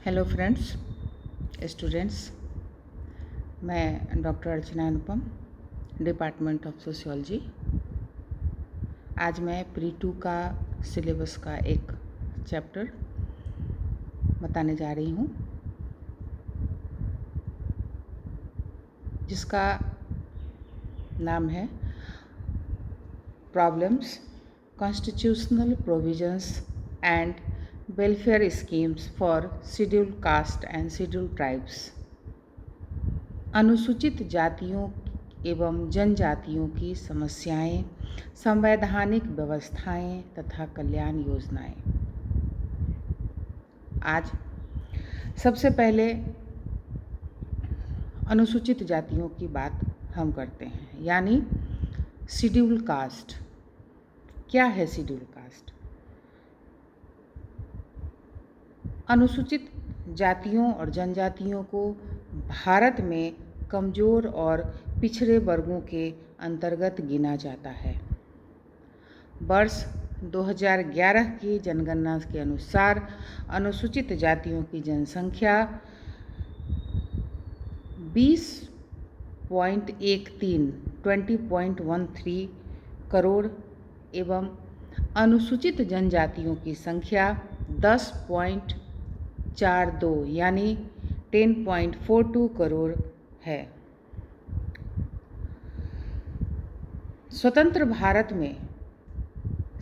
Hello friends, students. मैं doctor Archana Anupam, department of sociology. आज मैं प्री 2 का सिलेबस का एक चैप्टर बताने जा रही हूँ, जिसका नाम है problems, constitutional provisions and welfare schemes for scheduled caste and scheduled tribes. अनुसूचित जातियों एवं जनजातियों की समस्याएं, संवैधानिक व्यवस्थाएं तथा कल्याण योजनाएं। आज सबसे पहले अनुसूचित जातियों की बात हम करते हैं, यानी शेड्यूल्ड कास्ट। क्या है शेड्यूल्ड कास्ट? अनुसूचित जातियों और जनजातियों को भारत में कमज़ोर और पिछड़े वर्गों के अंतर्गत गिना जाता है। वर्ष 2011 की जनगणना के अनुसार अनुसूचित जातियों की जनसंख्या 20.13 करोड़ एवं अनुसूचित जनजातियों की संख्या 10.42 यानी 10.42 करोड़ है। स्वतंत्र भारत में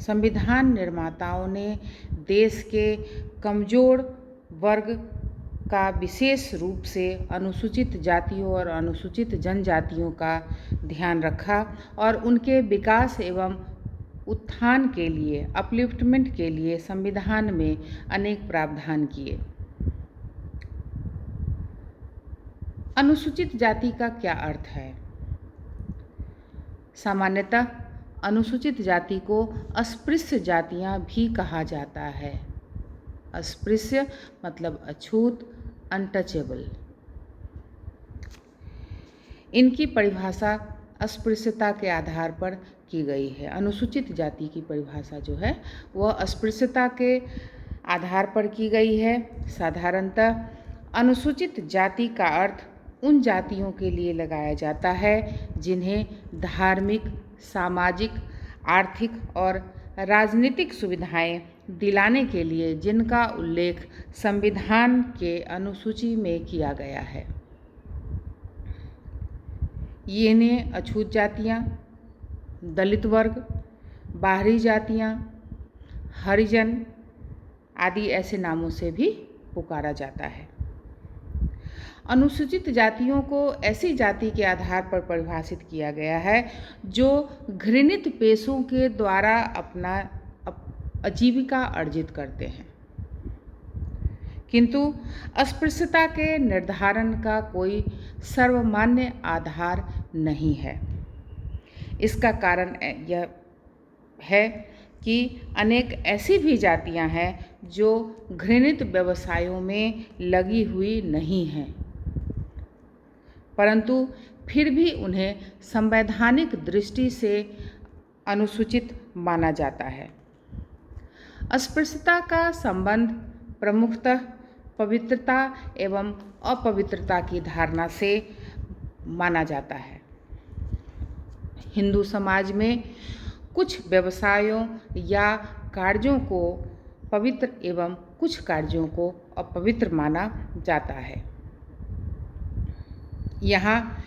संविधान निर्माताओं ने देश के कमज़ोर वर्ग का विशेष रूप से अनुसूचित जातियों और अनुसूचित जनजातियों का ध्यान रखा और उनके विकास एवं उत्थान के लिए, अपलिफ्टमेंट के लिए संविधान में अनेक प्रावधान किए। अनुसूचित जाति का क्या अर्थ है? सामान्यतः अनुसूचित जाति को अस्पृश्य जातियां भी कहा जाता है। अस्पृश्य मतलब अछूत, अनटचेबल। इनकी परिभाषा अस्पृश्यता के आधार पर की गई है। अनुसूचित जाति की परिभाषा जो है वह अस्पृश्यता के आधार पर की गई है। साधारणतः अनुसूचित जाति का अर्थ उन जातियों के लिए लगाया जाता है जिन्हें धार्मिक, सामाजिक, आर्थिक और राजनीतिक सुविधाएं दिलाने के लिए जिनका उल्लेख संविधान के अनुसूची में किया गया है। ये इन्हें अछूत जातियाँ, दलित वर्ग, बाहरी जातियाँ, हरिजन आदि ऐसे नामों से भी पुकारा जाता है। अनुसूचित जातियों को ऐसी जाति के आधार पर परिभाषित किया गया है जो घृणित पेशों के द्वारा अपना आजीविका अर्जित करते हैं, किंतु अस्पृश्यता के निर्धारण का कोई सर्वमान्य आधार नहीं है। इसका कारण यह है कि अनेक ऐसी भी जातियां हैं जो घृणित व्यवसायों में लगी हुई नहीं हैं, परंतु फिर भी उन्हें संवैधानिक दृष्टि से अनुसूचित माना जाता है। अस्पृश्यता का संबंध प्रमुखतः पवित्रता एवं अपवित्रता की धारणा से माना जाता है। हिंदू समाज में कुछ व्यवसायों या कार्यों को पवित्र एवं कुछ कार्यों को अपवित्र माना जाता है। यहाँ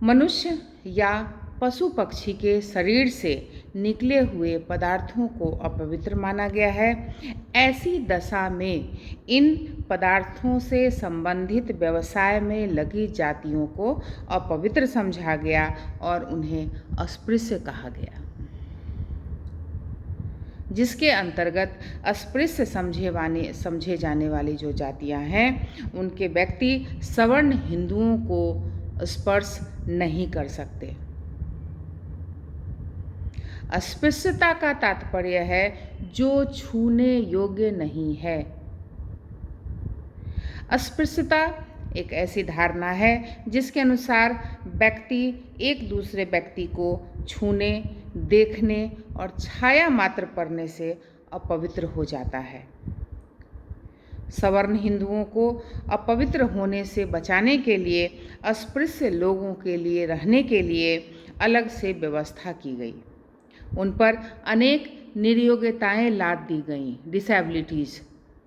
मनुष्य या पशु पक्षी के शरीर से निकले हुए पदार्थों को अपवित्र माना गया है। ऐसी दशा में इन पदार्थों से संबंधित व्यवसाय में लगी जातियों को अपवित्र समझा गया और उन्हें अस्पृश्य कहा गया, जिसके अंतर्गत अस्पृश्य समझे जाने वाली जो जातियां हैं उनके व्यक्ति सवर्ण हिंदुओं को स्पर्श नहीं कर सकते। अस्पृश्यता का तात्पर्य है जो छूने योग्य नहीं है। अस्पृश्यता एक ऐसी धारणा है जिसके अनुसार व्यक्ति एक दूसरे व्यक्ति को छूने, देखने और छाया मात्र पड़ने से अपवित्र हो जाता है। सवर्ण हिंदुओं को अपवित्र होने से बचाने के लिए अस्पृश्य लोगों के लिए रहने के लिए अलग से व्यवस्था की गई। उन पर अनेक नियोग्यताएं लाद दी गईं, डिसेबिलिटीज़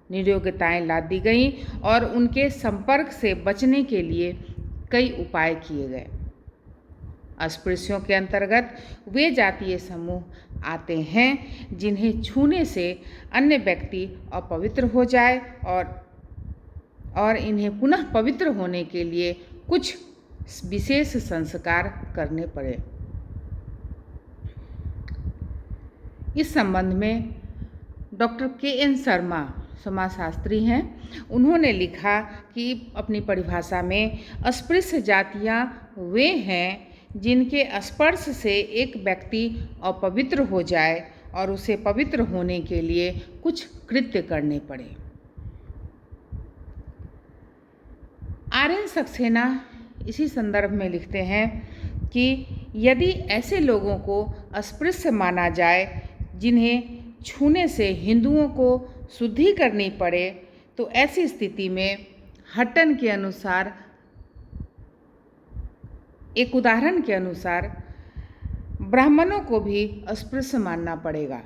नियोग्यताएं लाद दी गईं और उनके संपर्क से बचने के लिए कई उपाय किए गए। अस्पृश्यों के अंतर्गत वे जातीय समूह आते हैं जिन्हें छूने से अन्य व्यक्ति अपवित्र हो जाए और इन्हें पुनः पवित्र होने के लिए कुछ विशेष संस्कार करने पड़े। इस संबंध में डॉक्टर के.एन. शर्मा समाजशास्त्री हैं, उन्होंने लिखा कि अपनी परिभाषा में अस्पृश्य जातियां वे हैं जिनके स्पर्श से एक व्यक्ति अपवित्र हो जाए और उसे पवित्र होने के लिए कुछ कृत्य करने पड़े। आर.एन. सक्सेना इसी संदर्भ में लिखते हैं कि यदि ऐसे लोगों को अस्पृश्य माना जाए जिन्हें छूने से हिंदुओं को शुद्धि करनी पड़े, तो ऐसी स्थिति में हट्टन के अनुसार, एक उदाहरण के अनुसार, ब्राह्मणों को भी अस्पृश्य मानना पड़ेगा।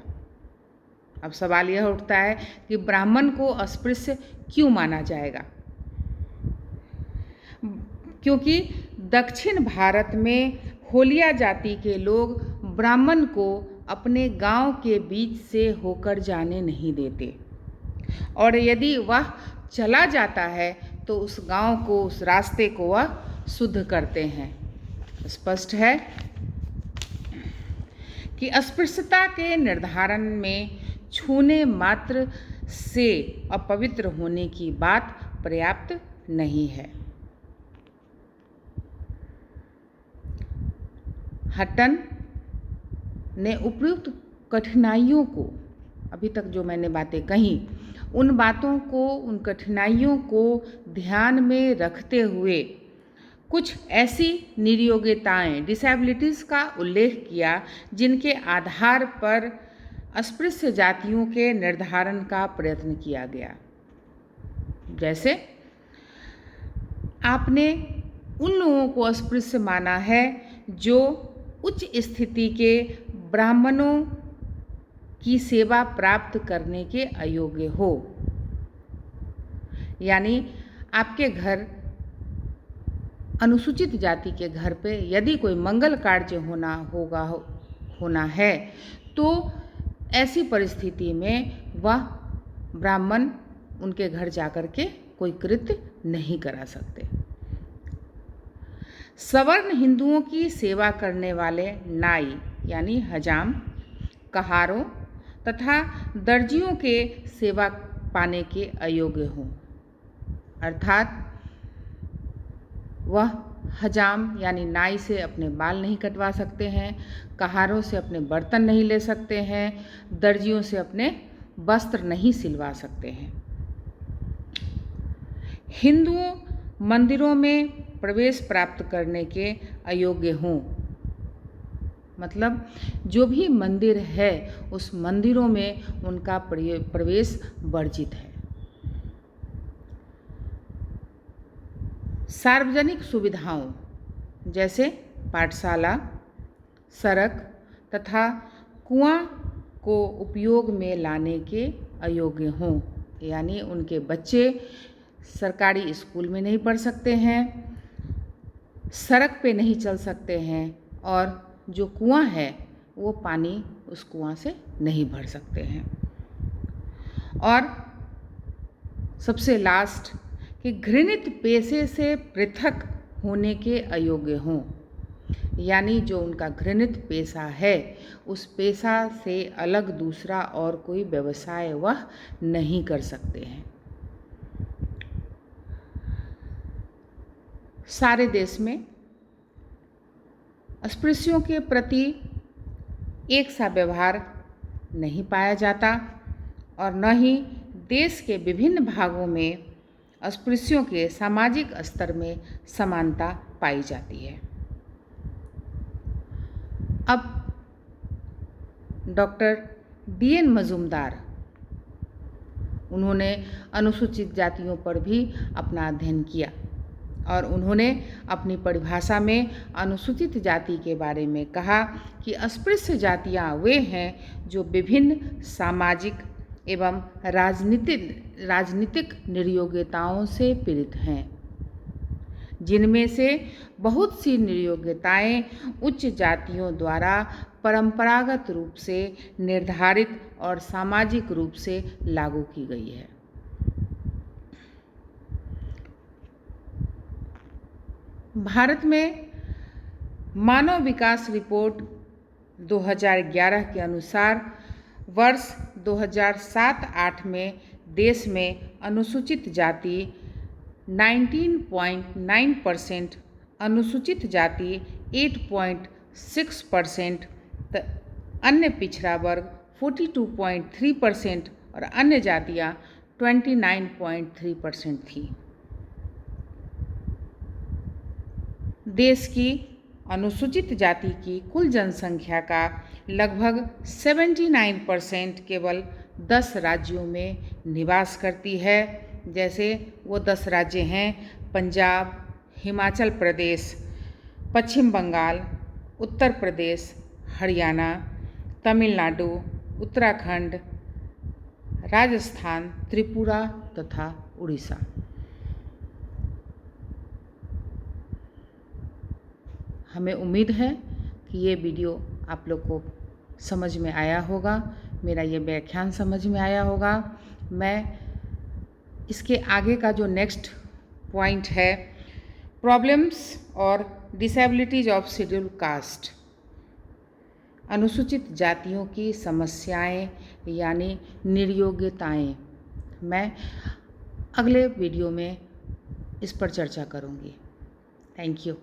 अब सवाल यह उठता है कि ब्राह्मण को अस्पृश्य क्यों माना जाएगा? क्योंकि दक्षिण भारत में होलिया जाति के लोग ब्राह्मण को अपने गांव के बीच से होकर जाने नहीं देते, और यदि वह चला जाता है तो उस गांव को, उस रास्ते को वह शुद्ध करते हैं। स्पष्ट है कि अस्पृश्यता के निर्धारण में छूने मात्र से अपवित्र होने की बात पर्याप्त नहीं है। हट्टन ने उपयुक्त कठिनाइयों को, अभी तक जो मैंने बातें कही, उन बातों को, उन कठिनाइयों को ध्यान में रखते हुए कुछ ऐसी नियोग्यताएं, डिसेबिलिटीज़ का उल्लेख किया जिनके आधार पर अस्पृश्य जातियों के निर्धारण का प्रयत्न किया गया। जैसे आपने उन लोगों को अस्पृश्य माना है जो उच्च स्थिति के ब्राह्मणों की सेवा प्राप्त करने के अयोग्य हो। यानी आपके घर, अनुसूचित जाति के घर पे यदि कोई मंगल कार्य होना है, तो ऐसी परिस्थिति में वह ब्राह्मण उनके घर जाकर के कोई कृत्य नहीं करा सकते। सवर्ण हिंदुओं की सेवा करने वाले नाई यानी हजाम, कहारों तथा दर्जियों के सेवा पाने के अयोग्य हों, अर्थात वह हजाम यानी नाई से अपने बाल नहीं कटवा सकते हैं, कहारों से अपने बर्तन नहीं ले सकते हैं, दर्जियों से अपने वस्त्र नहीं सिलवा सकते हैं। हिंदुओं मंदिरों में प्रवेश प्राप्त करने के अयोग्य हों, मतलब जो भी मंदिर है उस मंदिरों में उनका प्रवेश वर्जित है। सार्वजनिक सुविधाओं जैसे पाठशाला, सड़क तथा कुआं को उपयोग में लाने के अयोग्य हों, यानी उनके बच्चे सरकारी स्कूल में नहीं पढ़ सकते हैं, सड़क पे नहीं चल सकते हैं, और जो कुआं है वो पानी उस कुआं से नहीं भर सकते हैं। और सबसे लास्ट कि घृणित पेशे से पृथक होने के अयोग्य हों, यानी जो उनका घृणित पेशा है उस पेशा से अलग दूसरा और कोई व्यवसाय वह नहीं कर सकते हैं। सारे देश में अस्पृश्यों के प्रति एक सा व्यवहार नहीं पाया जाता और न ही देश के विभिन्न भागों में अस्पृश्यों के सामाजिक स्तर में समानता पाई जाती है। अब डॉक्टर डी.एन. मजूमदार उन्होंने अनुसूचित जातियों पर भी अपना अध्ययन किया और उन्होंने अपनी परिभाषा में अनुसूचित जाति के बारे में कहा कि अस्पृश्य जातियाँ वे हैं जो विभिन्न सामाजिक एवं राजनीतिक नियोग्यताओं से पीड़ित हैं, जिनमें से बहुत सी नियोग्यताएं उच्च जातियों द्वारा परंपरागत रूप से निर्धारित और सामाजिक रूप से लागू की गई है। भारत में मानव विकास रिपोर्ट 2011 के अनुसार वर्ष 2007-8 में देश में अनुसूचित जाति 19.9%, अनुसूचित जाति 8.6%, अन्य पिछड़ा वर्ग 42.3% और अन्य जातियाँ 29.3% थी। देश की अनुसूचित जाति की कुल जनसंख्या का लगभग 79% केवल 10 राज्यों में निवास करती है, जैसे वो 10 राज्य हैं पंजाब, हिमाचल प्रदेश, पश्चिम बंगाल, उत्तर प्रदेश, हरियाणा, तमिलनाडु, उत्तराखंड, राजस्थान, त्रिपुरा तथा उड़ीसा। हमें उम्मीद है कि ये वीडियो आप लोग को समझ में आया होगा, मेरा ये व्याख्यान समझ में आया होगा। मैं इसके आगे का जो नेक्स्ट पॉइंट है, प्रॉब्लम्स और डिसेबिलिटीज ऑफ शेड्यूल कास्ट, अनुसूचित जातियों की समस्याएं यानी नियोग्यताएं, मैं अगले वीडियो में इस पर चर्चा करूंगी। Thank you.